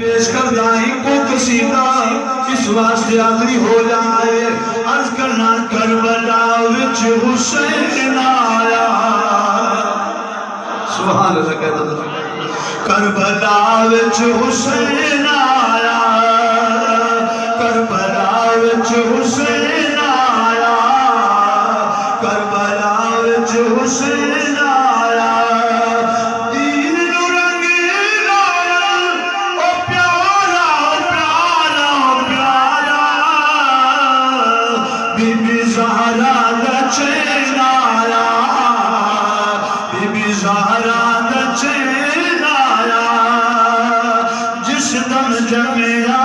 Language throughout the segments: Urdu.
پیش کردائیں کو قصیدہ اس واسطے آخری ہو جائے عرض کرنا کربلا وچ حسین آیا سبحان اللہ کہتا تھا کربلا وچ حسین آیا کربلا وچ حسین آیا کربلا وچ حسین آیا بی بی زہرا دا چین آیا بی بی زہرا دا چین آیا جس دم جمعیا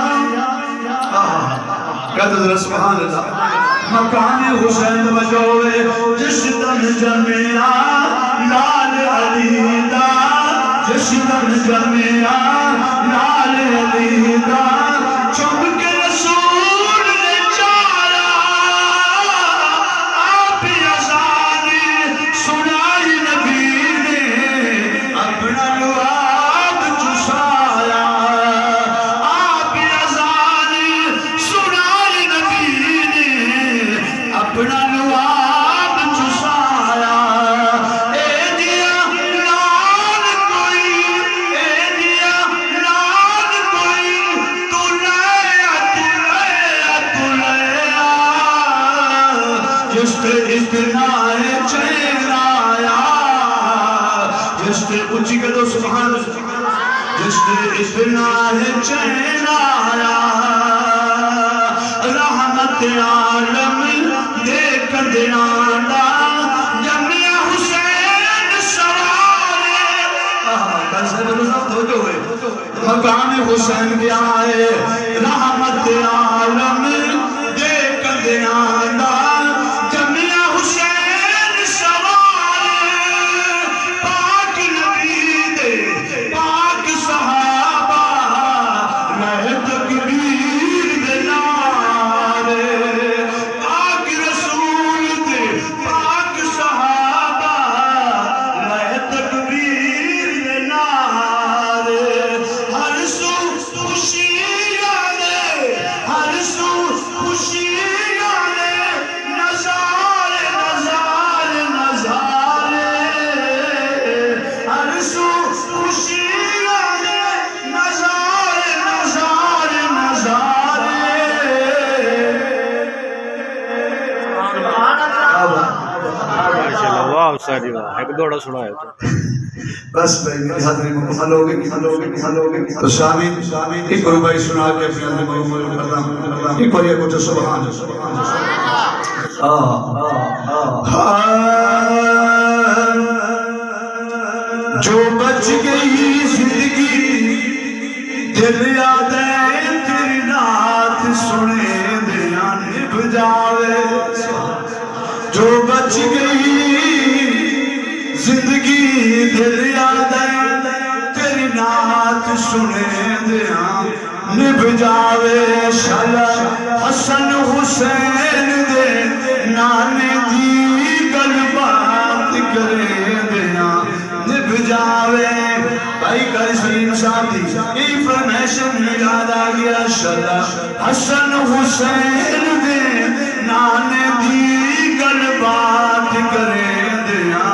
کہتے ہیں سبحان اللہ مقام حسین بجوے جس دم جمعیا لال علی دا جس دم جمعیا لال علی دا چم کے رسول نے چارا آپ ازانی سنائی نبی نے اپنا لعاب چسایا آپ ازانی سنائی نبی نے اپنا لعاب چسایا اے دیا لال کوئی اے دیا لال کوئی تو لیا جس پہ اتنا چین آیا جس پہ اچھی کہہ دو سبحان جس پہ اتنا چین آیا رحمت عالم دیکھ دیانا جمع حسین سوارے کیسے بلوزت ہو جو ہوئے مقام حسین کے آئے رحمت عالم دیکھ دیانا جمع حسین سوارے پاک نبی دے پاک صحابہ رہ تکبیر دے نارے پاک رسول دے پاک صحابہ رہ تکبیر دے نارے ہر سو خوشیاں دے ہر سو خوشیاں دے نظارے نظارے نظارے ہر سو خوشیاں دے نظارے نظارے نظارے ماشاءاللہ واہ ساری واہ ایک دوڑا سنایا تو بس بھائی میری حاضری مکمل ہو گئی تو سامین ایک کوئی بھائی سنا کے اپنے حضری مکمل کرنا ایک بھائی کو جو سبحان جو بچ گئی زندگی دل یاد ہے تیری نات سنے دیا نبھ جاوے جو بچ گئی زندگی دل یاد ہے تیری نات سنے دیا نبھ جاوے شالا حسن حسین دے نانے دی گل بات کرے دیا نبھ جاوے بھائی کاری سلیم صاحب دی ای فرمیشن یاد آ گیا شالا حسن حسین دے نانے دی گل بات کرے دیا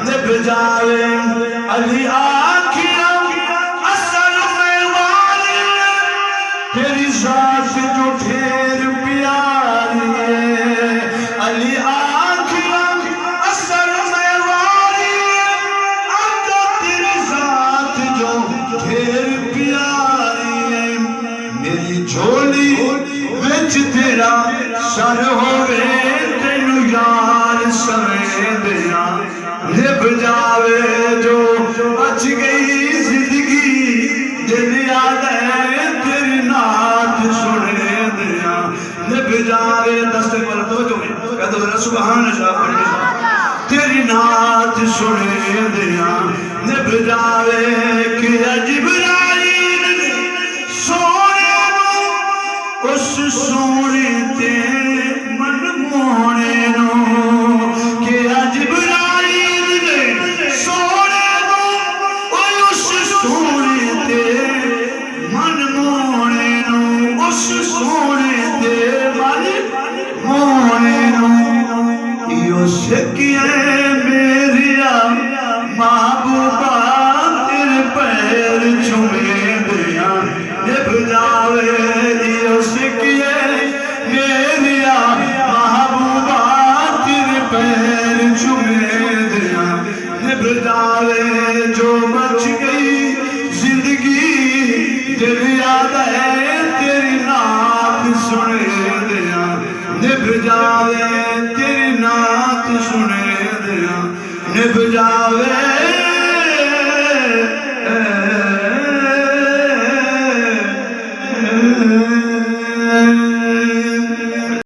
نبھ جاوے علی آکھیا اصل میں والی تیری ذات جو ٹھیر پیاری ہے علی آکھیا اصل میں والی آقا تیری ذات جو ٹھیر پیاری ہے میری جھولی وچ تیرا سر ہوئے تینو یار سمیدیا نبھ جاوے جو بچ گئی زندگی دل یاد ہے تیری نات سنے دیا نبھ جاوے دستے پر توجہ میں کہتا ہوں سبحان اللہ تیری نات سنے دیا نبھ جاوے کہ جبرائیل سونے نو اس سونے تے من مونے نو کہ جبرائیل سونے نو اس سونے تے من مونے سنے دیا نب جاوے